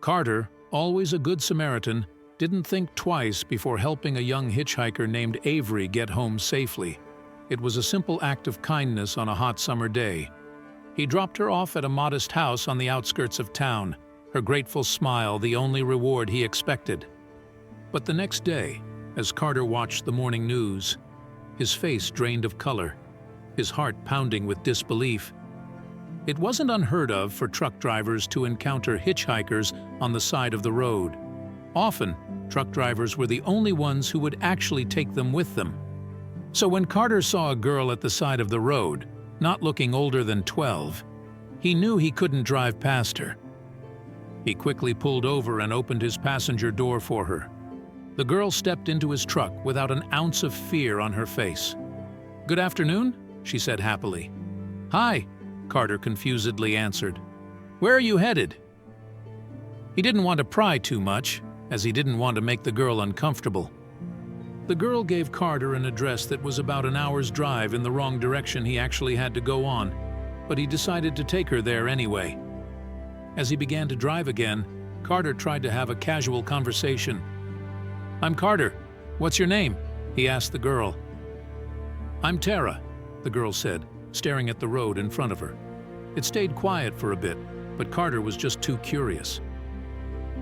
Carter, always a good Samaritan, didn't think twice before helping a young hitchhiker named Avery get home safely. It was a simple act of kindness on a hot summer day. He dropped her off at a modest house on the outskirts of town, her grateful smile the only reward he expected. But the next day, as Carter watched the morning news, his face drained of color, his heart pounding with disbelief. It wasn't unheard of for truck drivers to encounter hitchhikers on the side of the road. Often, truck drivers were the only ones who would actually take them with them. So when Carter saw a girl at the side of the road, not looking older than 12, he knew he couldn't drive past her. He quickly pulled over and opened his passenger door for her. The girl stepped into his truck without an ounce of fear on her face. "Good afternoon," she said happily. "Hi," Carter confusedly answered. "Where are you headed?" He didn't want to pry too much, as he didn't want to make the girl uncomfortable. The girl gave Carter an address that was about an hour's drive in the wrong direction he actually had to go on, but he decided to take her there anyway. As he began to drive again, Carter tried to have a casual conversation. "I'm Carter. What's your name?" he asked the girl. "I'm Tara," the girl said, staring at the road in front of her. It stayed quiet for a bit, but Carter was just too curious.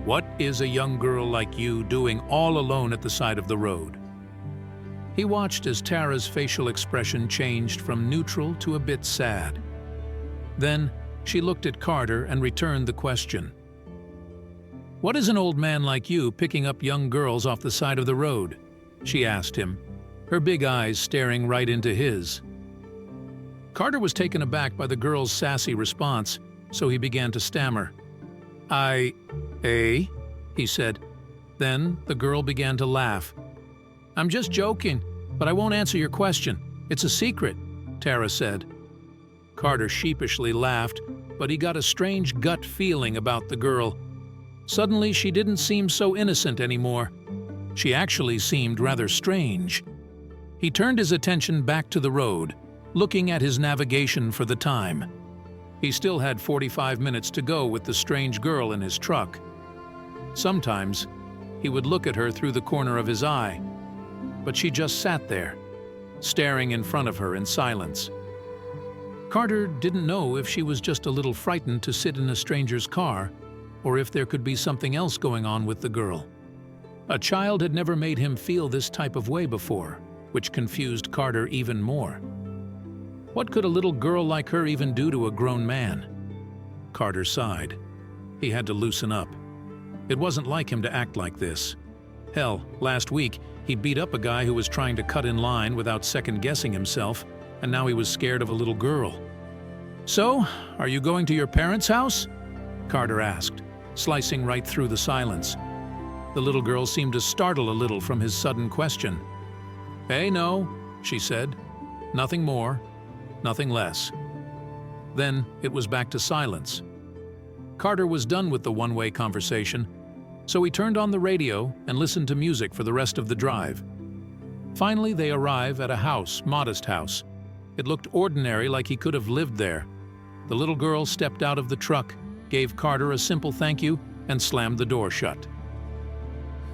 "What is a young girl like you doing all alone at the side of the road?" He watched as Tara's facial expression changed from neutral to a bit sad. Then she looked at Carter and returned the question. "What is an old man like you picking up young girls off the side of the road?" she asked him, her big eyes staring right into his. Carter was taken aback by the girl's sassy response, so he began to stammer. He said. Then the girl began to laugh. "I'm just joking, but I won't answer your question. It's a secret," Tara said. Carter sheepishly laughed, but he got a strange gut feeling about the girl. Suddenly, she didn't seem so innocent anymore. She actually seemed rather strange. He turned his attention back to the road, looking at his navigation for the time. He still had 45 minutes to go with the strange girl in his truck. Sometimes, he would look at her through the corner of his eye, but she just sat there, staring in front of her in silence. Carter didn't know if she was just a little frightened to sit in a stranger's car, or if there could be something else going on with the girl. A child had never made him feel this type of way before, which confused Carter even more. What could a little girl like her even do to a grown man? Carter sighed. He had to loosen up. It wasn't like him to act like this. Hell, last week, he beat up a guy who was trying to cut in line without second-guessing himself, and now he was scared of a little girl. "So, are you going to your parents' house?" Carter asked, slicing right through the silence. The little girl seemed to startle a little from his sudden question. No," she said. "Nothing more, nothing less." Then it was back to silence. Carter was done with the one-way conversation, so he turned on the radio and listened to music for the rest of the drive. Finally, they arrive at a house, modest house. It looked ordinary, like he could have lived there. The little girl stepped out of the truck, gave Carter a simple thank you, and slammed the door shut.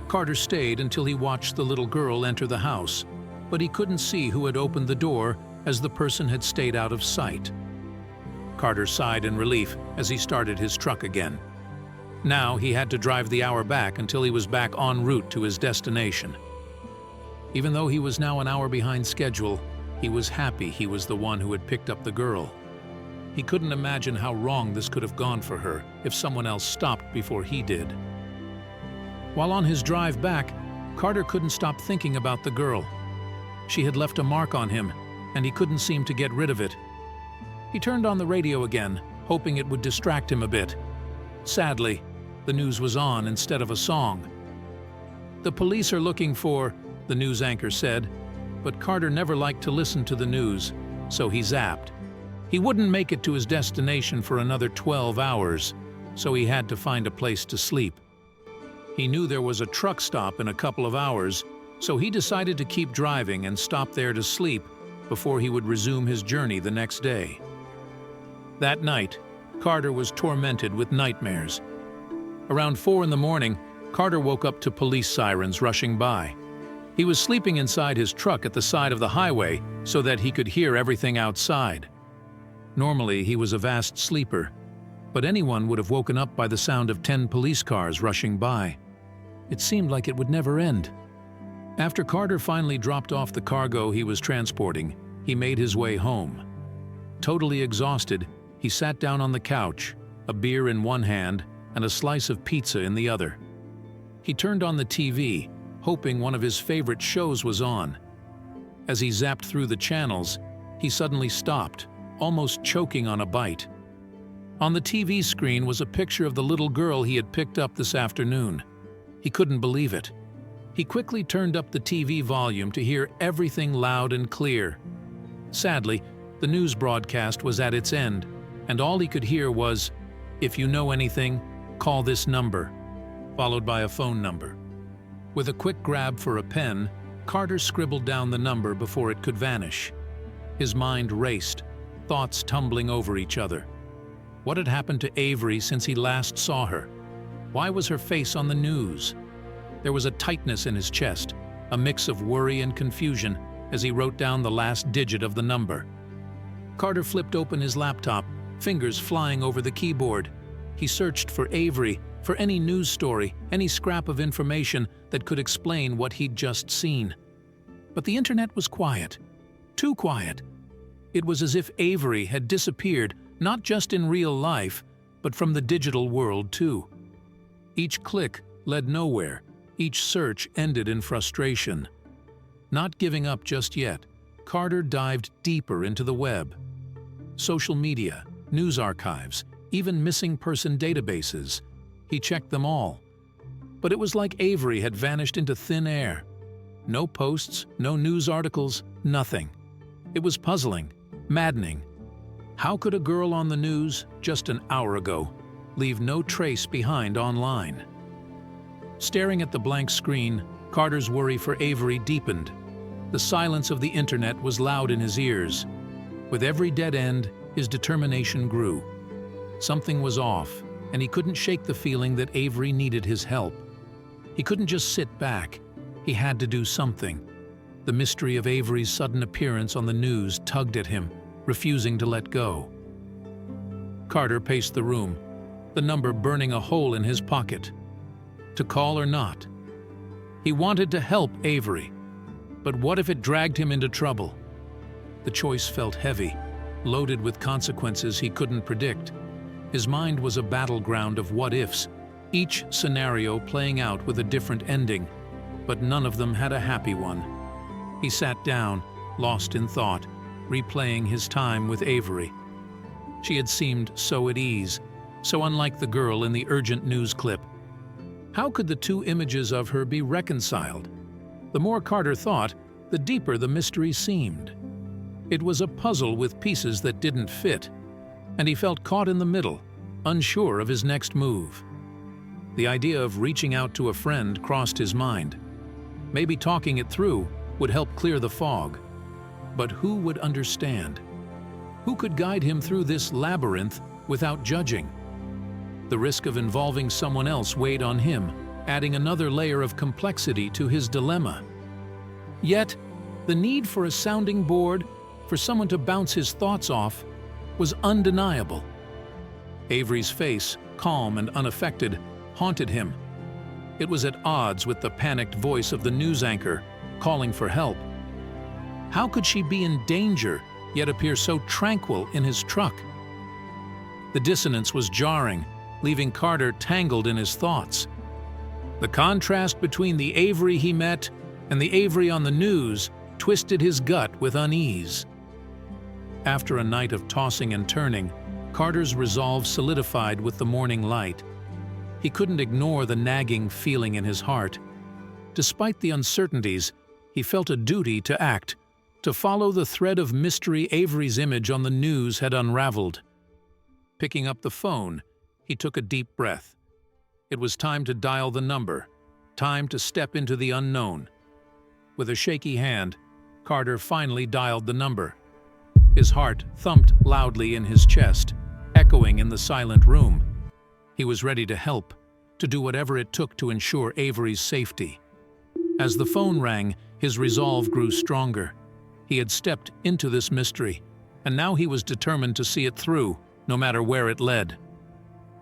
Carter stayed until he watched the little girl enter the house, but he couldn't see who had opened the door as the person had stayed out of sight. Carter sighed in relief as he started his truck again. Now he had to drive the hour back until he was back en route to his destination. Even though he was now an hour behind schedule, he was happy he was the one who had picked up the girl. He couldn't imagine how wrong this could have gone for her if someone else stopped before he did. While on his drive back, Carter couldn't stop thinking about the girl. She had left a mark on him, and he couldn't seem to get rid of it. He turned on the radio again, hoping it would distract him a bit. Sadly, the news was on instead of a song. "The police are looking for," the news anchor said, but Carter never liked to listen to the news, so he zapped. He wouldn't make it to his destination for another 12 hours, so he had to find a place to sleep. He knew there was a truck stop in a couple of hours, so he decided to keep driving and stop there to sleep before he would resume his journey the next day. That night, Carter was tormented with nightmares. Around 4 in the morning, Carter woke up to police sirens rushing by. He was sleeping inside his truck at the side of the highway so that he could hear everything outside. Normally, he was a vast sleeper, but anyone would have woken up by the sound of 10 police cars rushing by. It seemed like it would never end. After Carter finally dropped off the cargo he was transporting, he made his way home. Totally exhausted, he sat down on the couch, a beer in one hand and a slice of pizza in the other. He turned on the TV, hoping one of his favorite shows was on. As he zapped through the channels, he suddenly stopped, almost choking on a bite. On the TV screen was a picture of the little girl he had picked up this afternoon. He couldn't believe it. He quickly turned up the TV volume to hear everything loud and clear. Sadly, the news broadcast was at its end, and all he could hear was, "If you know anything, call this number," followed by a phone number. With a quick grab for a pen, Carter scribbled down the number before it could vanish. His mind raced, thoughts tumbling over each other. What had happened to Avery since he last saw her? Why was her face on the news? There was a tightness in his chest, a mix of worry and confusion as he wrote down the last digit of the number. Carter flipped open his laptop, fingers flying over the keyboard. He searched for Avery, for any news story, any scrap of information that could explain what he'd just seen. But the internet was quiet. Too quiet. It was as if Avery had disappeared, not just in real life, but from the digital world too. Each click led nowhere. Each search ended in frustration. Not giving up just yet, Carter dived deeper into the web. Social media, news archives, even missing person databases. He checked them all. But it was like Avery had vanished into thin air. No posts, no news articles, nothing. It was puzzling, maddening. How could a girl on the news, just an hour ago, leave no trace behind online? Staring at the blank screen, Carter's worry for Avery deepened. The silence of the internet was loud in his ears. With every dead end, his determination grew. Something was off, and he couldn't shake the feeling that Avery needed his help. He couldn't just sit back. He had to do something. The mystery of Avery's sudden appearance on the news tugged at him, refusing to let go. Carter paced the room, the number burning a hole in his pocket. To call or not? He wanted to help Avery, but what if it dragged him into trouble? The choice felt heavy, loaded with consequences he couldn't predict. His mind was a battleground of what-ifs, each scenario playing out with a different ending, but none of them had a happy one. He sat down, lost in thought, replaying his time with Avery. She had seemed so at ease, so unlike the girl in the urgent news clip. How could the two images of her be reconciled? The more Carter thought, the deeper the mystery seemed. It was a puzzle with pieces that didn't fit, and he felt caught in the middle, unsure of his next move. The idea of reaching out to a friend crossed his mind. Maybe talking it through would help clear the fog. But who would understand? Who could guide him through this labyrinth without judging? The risk of involving someone else weighed on him, adding another layer of complexity to his dilemma. Yet, the need for a sounding board, for someone to bounce his thoughts off, was undeniable. Avery's face, calm and unaffected, haunted him. It was at odds with the panicked voice of the news anchor, calling for help. How could she be in danger, yet appear so tranquil in his truck? The dissonance was jarring, leaving Carter tangled in his thoughts. The contrast between the Avery he met and the Avery on the news twisted his gut with unease. After a night of tossing and turning, Carter's resolve solidified with the morning light. He couldn't ignore the nagging feeling in his heart. Despite the uncertainties, he felt a duty to act, to follow the thread of mystery Avery's image on the news had unraveled. Picking up the phone, he took a deep breath. It was time to dial the number, time to step into the unknown. With a shaky hand, Carter finally dialed the number. His heart thumped loudly in his chest, echoing in the silent room. He was ready to help, to do whatever it took to ensure Avery's safety. As the phone rang, his resolve grew stronger. He had stepped into this mystery, and now he was determined to see it through, no matter where it led.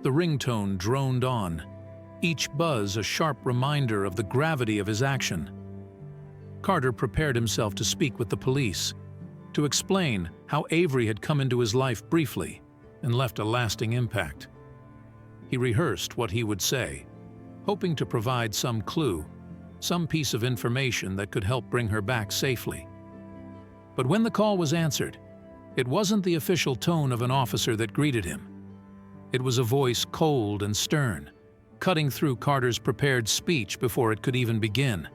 The ringtone droned on, each buzz a sharp reminder of the gravity of his action. Carter prepared himself to speak with the police, to explain how Avery had come into his life briefly and left a lasting impact. He rehearsed what he would say, hoping to provide some clue, some piece of information that could help bring her back safely. But when the call was answered, it wasn't the official tone of an officer that greeted him. It was a voice cold and stern, cutting through Carter's prepared speech before it could even begin.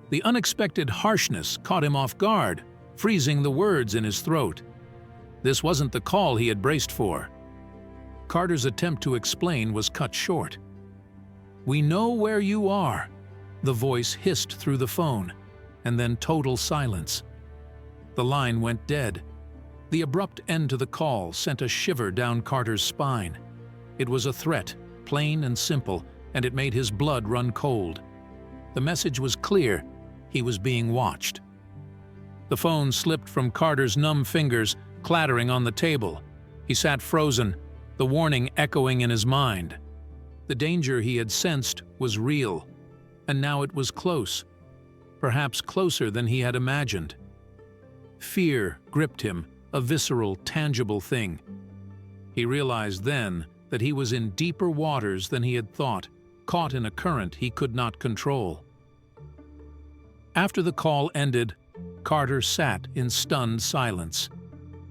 The unexpected harshness caught him off guard, freezing the words in his throat. This wasn't the call he had braced for. Carter's attempt to explain was cut short. "We know where you are," the voice hissed through the phone, and then total silence. The line went dead. The abrupt end to the call sent a shiver down Carter's spine. It was a threat, plain and simple, and it made his blood run cold. The message was clear: he was being watched. The phone slipped from Carter's numb fingers, clattering on the table. He sat frozen, the warning echoing in his mind. The danger he had sensed was real, and now it was close, perhaps closer than he had imagined. Fear gripped him, a visceral, tangible thing. He realized then that he was in deeper waters than he had thought, caught in a current he could not control. After the call ended, Carter sat in stunned silence.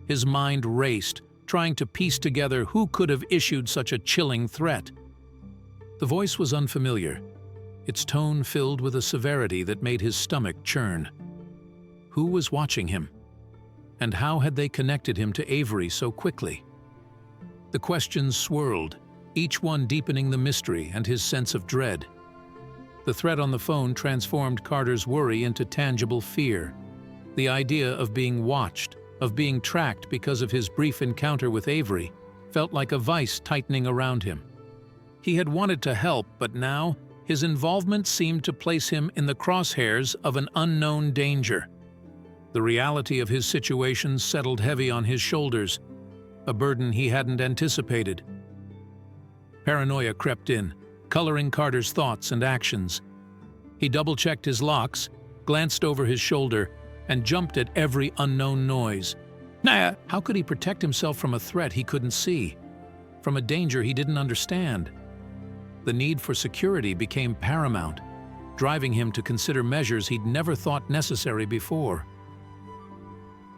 His mind raced, trying to piece together who could have issued such a chilling threat. The voice was unfamiliar, its tone filled with a severity that made his stomach churn. Who was watching him? And how had they connected him to Avery so quickly? The questions swirled, each one deepening the mystery and his sense of dread. The threat on the phone transformed Carter's worry into tangible fear. The idea of being watched, of being tracked because of his brief encounter with Avery, felt like a vice tightening around him. He had wanted to help, but now his involvement seemed to place him in the crosshairs of an unknown danger. The reality of his situation settled heavy on his shoulders, a burden he hadn't anticipated. Paranoia crept in, coloring Carter's thoughts and actions. He double-checked his locks, glanced over his shoulder, and jumped at every unknown noise. How could he protect himself from a threat he couldn't see, from a danger he didn't understand? The need for security became paramount, driving him to consider measures he'd never thought necessary before.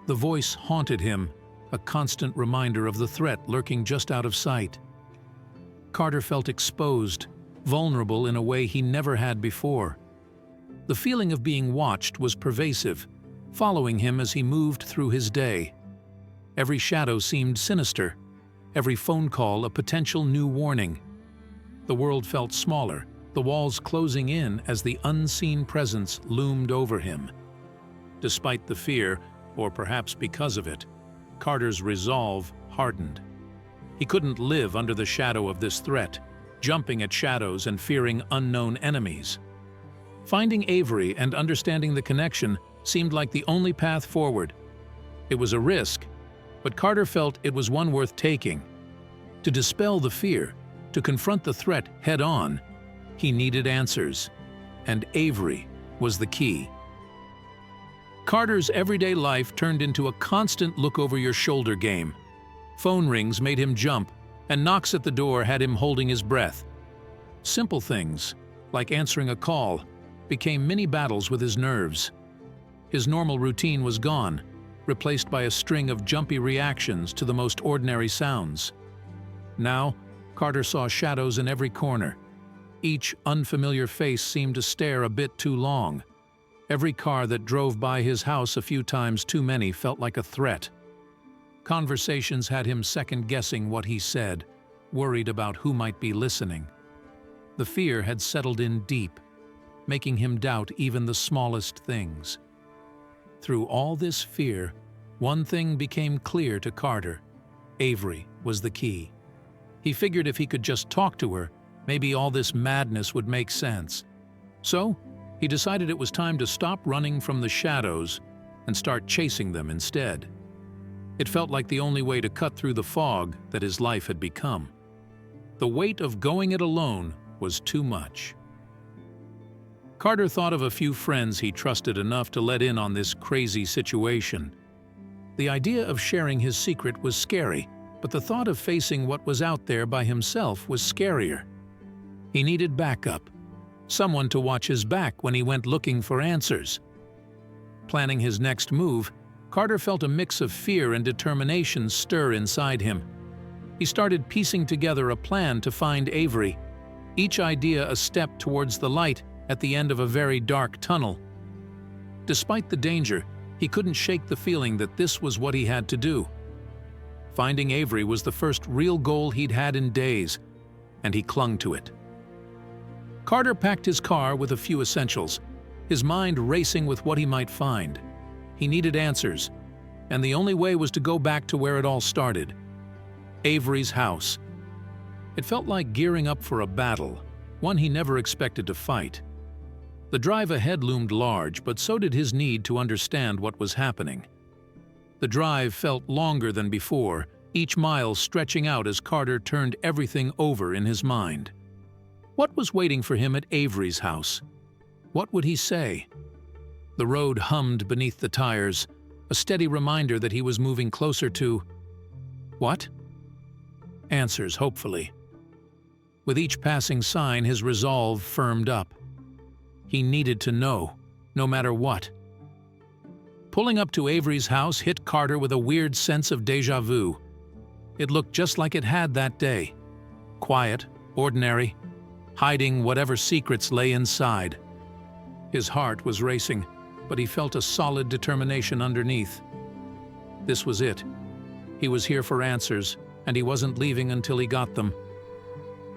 The voice haunted him, a constant reminder of the threat lurking just out of sight. Carter felt exposed, vulnerable in a way he never had before. The feeling of being watched was pervasive, following him as he moved through his day. Every shadow seemed sinister, every phone call a potential new warning. The world felt smaller, the walls closing in as the unseen presence loomed over him. Despite the fear, or perhaps because of it, Carter's resolve hardened. He couldn't live under the shadow of this threat, jumping at shadows and fearing unknown enemies. Finding Avery and understanding the connection seemed like the only path forward. It was a risk, but Carter felt it was one worth taking. To dispel the fear, to confront the threat head-on, he needed answers, and Avery was the key. Carter's everyday life turned into a constant look-over-your-shoulder game. Phone rings made him jump, and knocks at the door had him holding his breath. Simple things, like answering a call, became mini battles with his nerves. His normal routine was gone, replaced by a string of jumpy reactions to the most ordinary sounds. Now, Carter saw shadows in every corner. Each unfamiliar face seemed to stare a bit too long. Every car that drove by his house a few times too many felt like a threat. Conversations had him second-guessing what he said, worried about who might be listening. The fear had settled in deep, making him doubt even the smallest things. Through all this fear, one thing became clear to Carter: Avery was the key. He figured if he could just talk to her, Maybe all this madness would make sense. So, he decided it was time to stop running from the shadows and start chasing them instead. It felt like the only way to cut through the fog that his life had become. The weight of going it alone was too much. Carter thought of a few friends he trusted enough to let in on this crazy situation. The idea of sharing his secret was scary, but the thought of facing what was out there by himself was scarier. He needed backup, someone to watch his back when he went looking for answers. Planning his next move, Carter felt a mix of fear and determination stir inside him. He started piecing together a plan to find Avery, each idea a step towards the light at the end of a very dark tunnel. Despite the danger, he couldn't shake the feeling that this was what he had to do. Finding Avery was the first real goal he'd had in days, and he clung to it. Carter packed his car with a few essentials, his mind racing with what he might find. He needed answers, and the only way was to go back to where it all started: Avery's house. It felt like gearing up for a battle, one he never expected to fight. The drive ahead loomed large, but so did his need to understand what was happening. The drive felt longer than before, each mile stretching out as Carter turned everything over in his mind. What was waiting for him at Avery's house? What would he say? The road hummed beneath the tires, a steady reminder that he was moving closer to… what? Answers, hopefully. With each passing sign, his resolve firmed up. He needed to know, no matter what. Pulling up to Avery's house hit Carter with a weird sense of déjà vu. It looked just like it had that day. Quiet, ordinary, hiding whatever secrets lay inside. His heart was racing, but he felt a solid determination underneath. This was it. He was here for answers, and he wasn't leaving until he got them.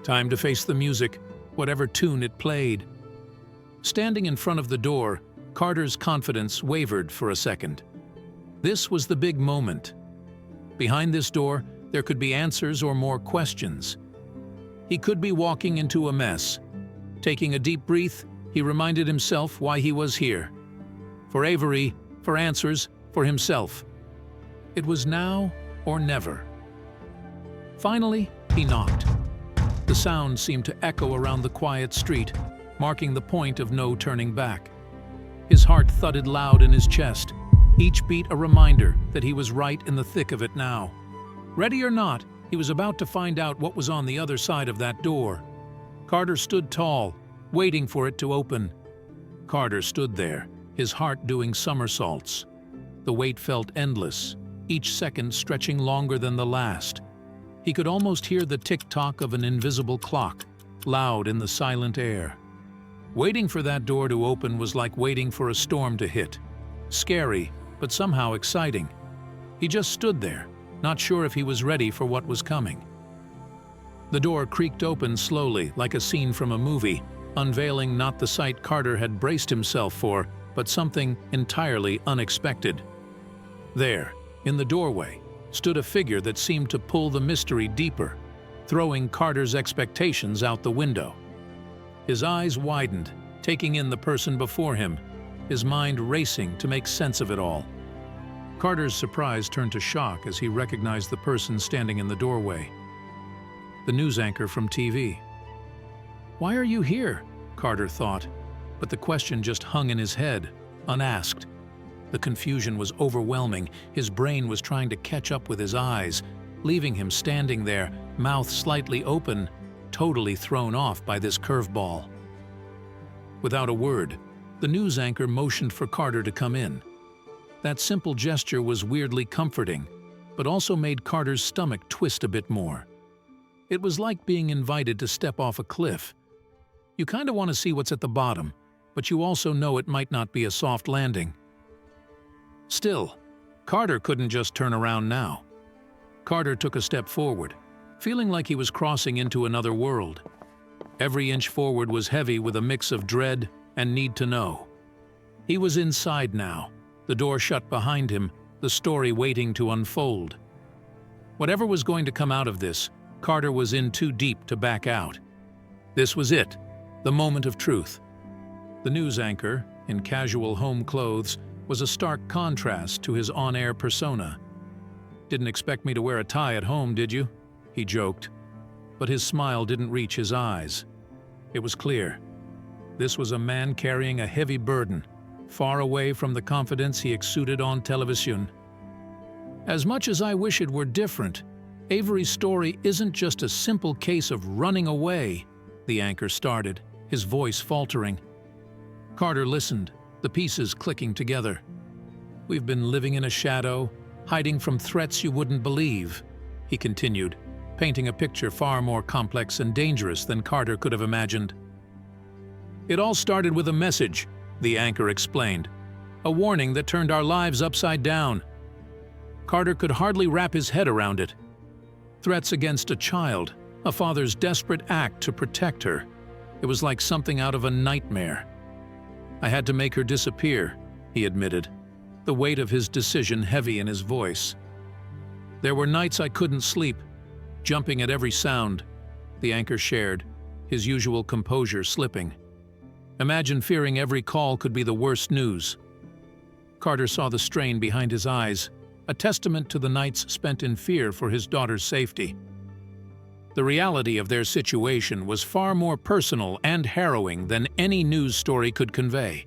Time to face the music, whatever tune it played. Standing in front of the door, Carter's confidence wavered for a second. This was the big moment. Behind this door, there could be answers or more questions. He could be walking into a mess. Taking a deep breath, he reminded himself why he was here. For Avery, for answers, for himself. It was now or never. Finally, he knocked. The sound seemed to echo around the quiet street, marking the point of no turning back. His heart thudded loud in his chest, each beat a reminder that he was right in the thick of it now. Ready or not, he was about to find out what was on the other side of that door. Carter stood tall, waiting for it to open. Carter stood there, his heart doing somersaults. The wait felt endless, each second stretching longer than the last. He could almost hear the tick-tock of an invisible clock, loud in the silent air. Waiting for that door to open was like waiting for a storm to hit. Scary, but somehow exciting. He just stood there, not sure if he was ready for what was coming. The door creaked open slowly, like a scene from a movie, unveiling not the sight Carter had braced himself for, but something entirely unexpected. There, in the doorway, stood a figure that seemed to pull the mystery deeper, throwing Carter's expectations out the window. His eyes widened, taking in the person before him, his mind racing to make sense of it all. Carter's surprise turned to shock as he recognized the person standing in the doorway. The news anchor from TV. "Why are you here?" Carter thought, but the question just hung in his head, unasked. The confusion was overwhelming. His brain was trying to catch up with his eyes, leaving him standing there, mouth slightly open, totally thrown off by this curveball. Without a word, the news anchor motioned for Carter to come in. That simple gesture was weirdly comforting, but also made Carter's stomach twist a bit more. It was like being invited to step off a cliff. You kind of want to see what's at the bottom, but you also know it might not be a soft landing. Still, Carter couldn't just turn around now. Carter took a step forward, feeling like he was crossing into another world. Every inch forward was heavy with a mix of dread and need to know. He was inside now, the door shut behind him, the story waiting to unfold. Whatever was going to come out of this, Carter was in too deep to back out. This was it, the moment of truth. The news anchor, in casual home clothes, was a stark contrast to his on-air persona. "Didn't expect me to wear a tie at home, did you?" he joked. But his smile didn't reach his eyes. It was clear. This was a man carrying a heavy burden, far away from the confidence he exuded on television. "As much as I wish it were different, Avery's story isn't just a simple case of running away," the anchor started, his voice faltering. Carter listened, the pieces clicking together. "We've been living in a shadow, hiding from threats you wouldn't believe," he continued, painting a picture far more complex and dangerous than Carter could have imagined. "It all started with a message," the anchor explained, "a warning that turned our lives upside down." Carter could hardly wrap his head around it. Threats against a child, a father's desperate act to protect her. It was like something out of a nightmare. "I had to make her disappear," he admitted, the weight of his decision heavy in his voice. "There were nights I couldn't sleep, jumping at every sound," the anchor shared, his usual composure slipping. "Imagine fearing every call could be the worst news." Carter saw the strain behind his eyes, a testament to the nights spent in fear for his daughter's safety. The reality of their situation was far more personal and harrowing than any news story could convey.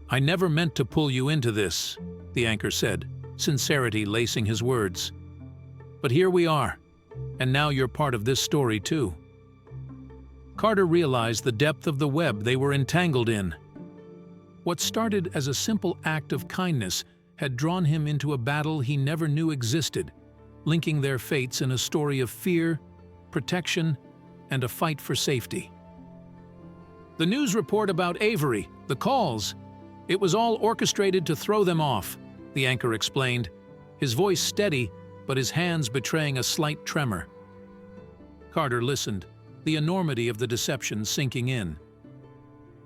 "I never meant to pull you into this," the anchor said, sincerity lacing his words. "But here we are, and now you're part of this story too." Carter realized the depth of the web they were entangled in. What started as a simple act of kindness had drawn him into a battle he never knew existed, linking their fates in a story of fear, protection, and a fight for safety. "The news report about Avery, the calls, it was all orchestrated to throw them off," the anchor explained, his voice steady but his hands betraying a slight tremor. Carter listened, the enormity of the deception sinking in.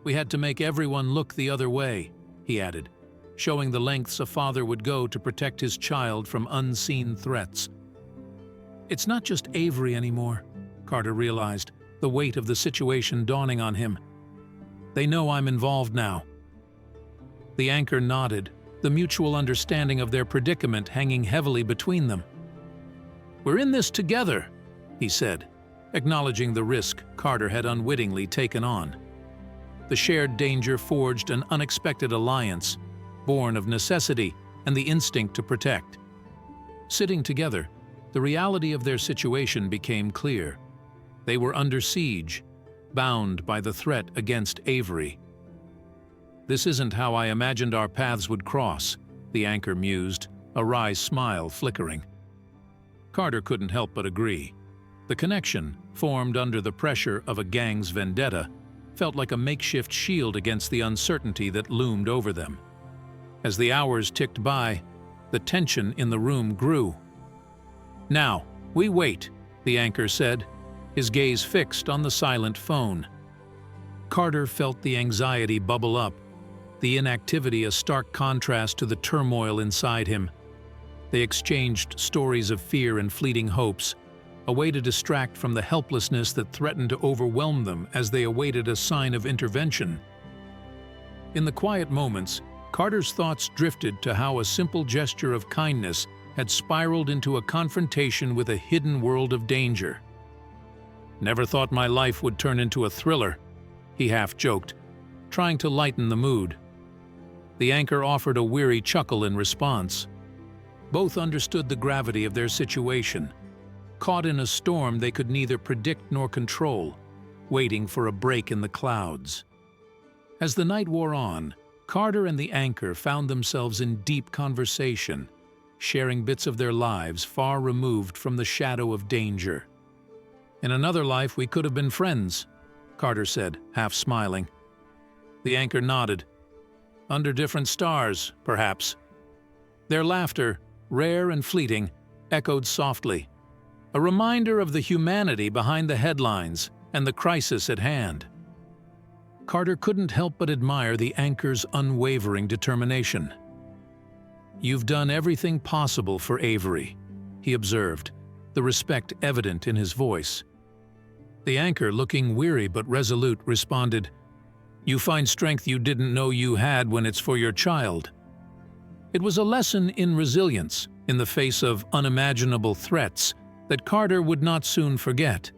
"We had to make everyone look the other way," he added, showing the lengths a father would go to protect his child from unseen threats. "It's not just Avery anymore," Carter realized, the weight of the situation dawning on him. "They know I'm involved now." The anchor nodded, the mutual understanding of their predicament hanging heavily between them. "We're in this together," he said, acknowledging the risk Carter had unwittingly taken on. The shared danger forged an unexpected alliance, born of necessity and the instinct to protect. Sitting together, the reality of their situation became clear. They were under siege, bound by the threat against Avery. "This isn't how I imagined our paths would cross," the anchor mused, a wry smile flickering. Carter couldn't help but agree. The connection, formed under the pressure of a gang's vendetta, felt like a makeshift shield against the uncertainty that loomed over them. As the hours ticked by, the tension in the room grew. "Now, we wait," the anchor said, his gaze fixed on the silent phone. Carter felt the anxiety bubble up, the inactivity a stark contrast to the turmoil inside him. They exchanged stories of fear and fleeting hopes, a way to distract from the helplessness that threatened to overwhelm them as they awaited a sign of intervention. In the quiet moments, Carter's thoughts drifted to how a simple gesture of kindness had spiraled into a confrontation with a hidden world of danger. "Never thought my life would turn into a thriller," he half joked, trying to lighten the mood. The anchor offered a weary chuckle in response. Both understood the gravity of their situation, caught in a storm they could neither predict nor control, waiting for a break in the clouds. As the night wore on, Carter and the anchor found themselves in deep conversation, sharing bits of their lives far removed from the shadow of danger. "In another life we could have been friends," Carter said, half smiling. The anchor nodded. "Under different stars, perhaps." Their laughter, rare and fleeting, echoed softly, a reminder of the humanity behind the headlines and the crisis at hand. Carter couldn't help but admire the anchor's unwavering determination. "You've done everything possible for Avery," he observed, the respect evident in his voice. The anchor, looking weary but resolute, responded, "You find strength you didn't know you had when it's for your child." It was a lesson in resilience in the face of unimaginable threats that Carter would not soon forget.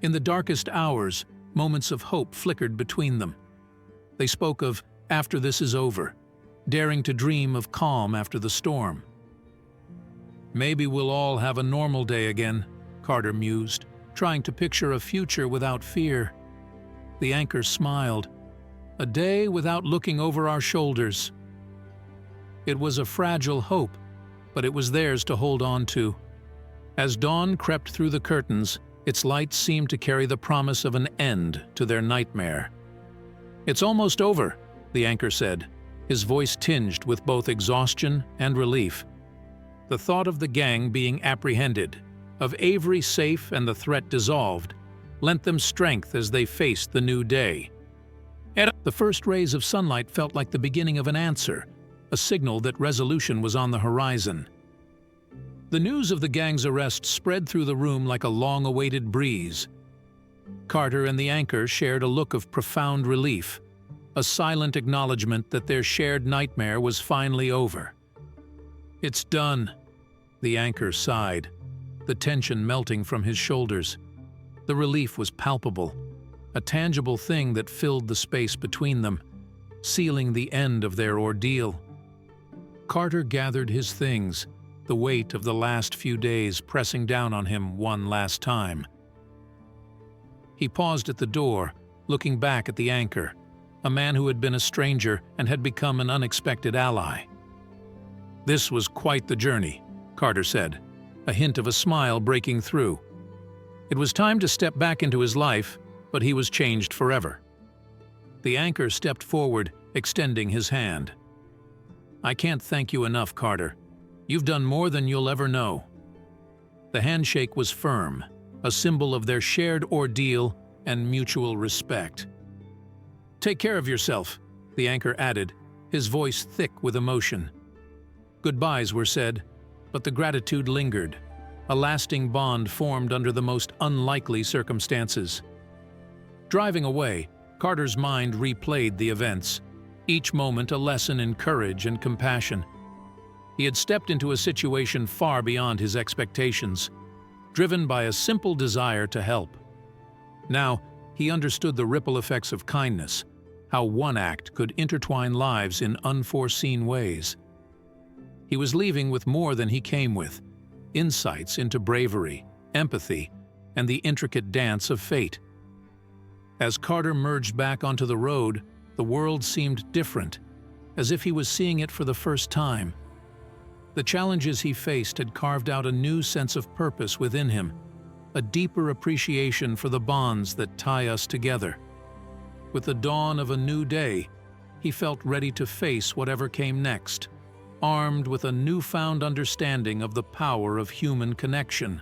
In the darkest hours, moments of hope flickered between them. They spoke of after this is over, daring to dream of calm after the storm. "Maybe we'll all have a normal day again," Carter mused, trying to picture a future without fear. The anchor smiled. "A day without looking over our shoulders." It was a fragile hope, but it was theirs to hold on to. As dawn crept through the curtains, its light seemed to carry the promise of an end to their nightmare. "It's almost over," the anchor said, his voice tinged with both exhaustion and relief. The thought of the gang being apprehended, of Avery safe and the threat dissolved, lent them strength as they faced the new day. The first rays of sunlight felt like the beginning of an answer, a signal that resolution was on the horizon. The news of the gang's arrest spread through the room like a long-awaited breeze. Carter and the anchor shared a look of profound relief, a silent acknowledgement that their shared nightmare was finally over. "It's done," the anchor sighed, the tension melting from his shoulders. The relief was palpable, a tangible thing that filled the space between them, sealing the end of their ordeal. Carter gathered his things, the weight of the last few days pressing down on him one last time. He paused at the door, looking back at the anchor, a man who had been a stranger and had become an unexpected ally. "This was quite the journey," Carter said, a hint of a smile breaking through. It was time to step back into his life, but he was changed forever. The anchor stepped forward, extending his hand. "I can't thank you enough, Carter. You've done more than you'll ever know." The handshake was firm, a symbol of their shared ordeal and mutual respect. "Take care of yourself," the anchor added, his voice thick with emotion. Goodbyes were said, but the gratitude lingered, a lasting bond formed under the most unlikely circumstances. Driving away, Carter's mind replayed the events, each moment a lesson in courage and compassion. He had stepped into a situation far beyond his expectations, driven by a simple desire to help. Now, he understood the ripple effects of kindness, how one act could intertwine lives in unforeseen ways. He was leaving with more than he came with, insights into bravery, empathy, and the intricate dance of fate. As Carter merged back onto the road, the world seemed different, as if he was seeing it for the first time. The challenges he faced had carved out a new sense of purpose within him, a deeper appreciation for the bonds that tie us together. With the dawn of a new day, he felt ready to face whatever came next, armed with a newfound understanding of the power of human connection.